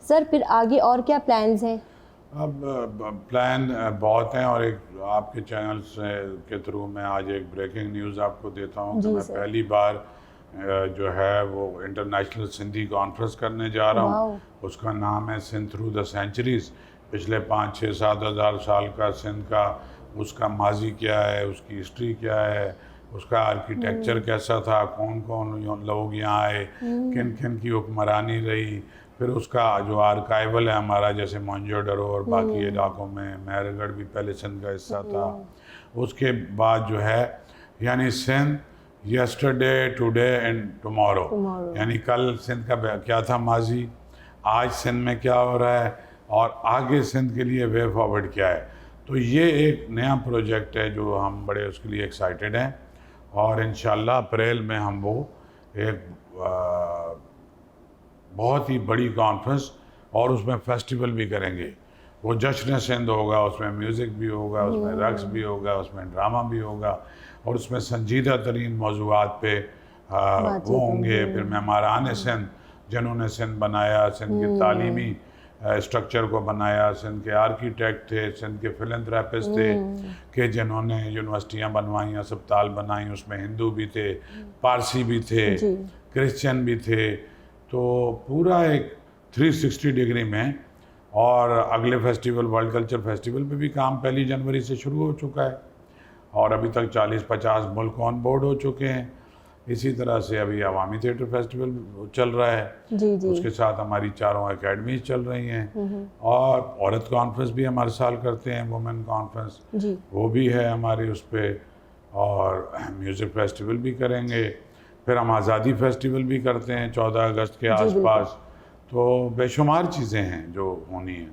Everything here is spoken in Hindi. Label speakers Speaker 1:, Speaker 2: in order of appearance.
Speaker 1: सर फिर आगे और क्या प्लान्स हैं?
Speaker 2: अब प्लान बहुत हैं, और एक आपके चैनल से के थ्रू मैं आज एक ब्रेकिंग न्यूज़ आपको देता हूँ कि
Speaker 1: जी
Speaker 2: मैं
Speaker 1: सर।
Speaker 2: पहली बार जो है वो इंटरनेशनल सिंधी कॉन्फ्रेंस करने जा रहा
Speaker 1: वाओ।
Speaker 2: हूँ। उसका नाम है सिंध थ्रू द सेंचुरीज़। पिछले 5-6-7 हज़ार साल का सिंध का, उसका माजी क्या है, उसकी हिस्ट्री क्या है, उसका आर्किटेक्चर कैसा था, कौन कौन लोग यहाँ आए, किन किन की हुक्मरानी रही, फिर उसका जो आर्काइवल है हमारा, जैसे मोहनजोदड़ो और बाकी इलाकों में, मेहरगढ़ भी पहले सिंध का हिस्सा था। उसके बाद जो है यानी सिंध यस्टरडे, टुडे एंड टुमारो, यानी कल सिंध का क्या था माजी, आज सिंध में क्या हो रहा है, और आगे सिंध के लिए वे फॉरवर्ड क्या है। तो ये एक नया प्रोजेक्ट है जो हम बड़े उसके लिए एक्साइटेड हैं, और इंशाल्लाह अप्रैल में हम वो एक बहुत ही बड़ी कॉन्फ्रेंस, और उसमें फेस्टिवल भी करेंगे। वो जश्न सिंध होगा, उसमें म्यूज़िक भी होगा, उसमें रक्स भी होगा, उसमें ड्रामा भी होगा, और उसमें संजीदा तरीन मौज़ूआत पे वो होंगे। फिर मेहमारान सिंध जिन्होंने सिंध बनाया, सिंध के तालीमी स्ट्रक्चर को बनाया, सिंध के आर्किटेक्ट थे, सिंध के फिलंथ्रेपिस्ट थे, कि जिन्होंने यूनिवर्सिटियाँ बनवाई, अस्पताल बनाई, उसमें हिंदू भी थे, पारसी भी थे, क्रिश्चियन भी थे। तो पूरा एक 360 डिग्री में। और अगले फेस्टिवल, वर्ल्ड कल्चर फेस्टिवल पे भी काम 1 जनवरी से शुरू हो चुका है, और अभी तक 40-50 मुल्क ऑन बोर्ड हो चुके हैं। इसी तरह से अभी अवामी थिएटर फेस्टिवल चल रहा है,
Speaker 1: जी।
Speaker 2: उसके साथ हमारी 4 एकेडमीज चल रही हैं, और औरत कॉन्फ्रेंस भी हम हर साल करते हैं, वुमेन कॉन्फ्रेंस, वो भी है हमारी उस पर, और म्यूज़िक फेस्टिवल भी करेंगे। फिर हम आज़ादी फेस्टिवल भी करते हैं 14 अगस्त के आसपास। तो बेशुमार चीज़ें हैं जो होनी है।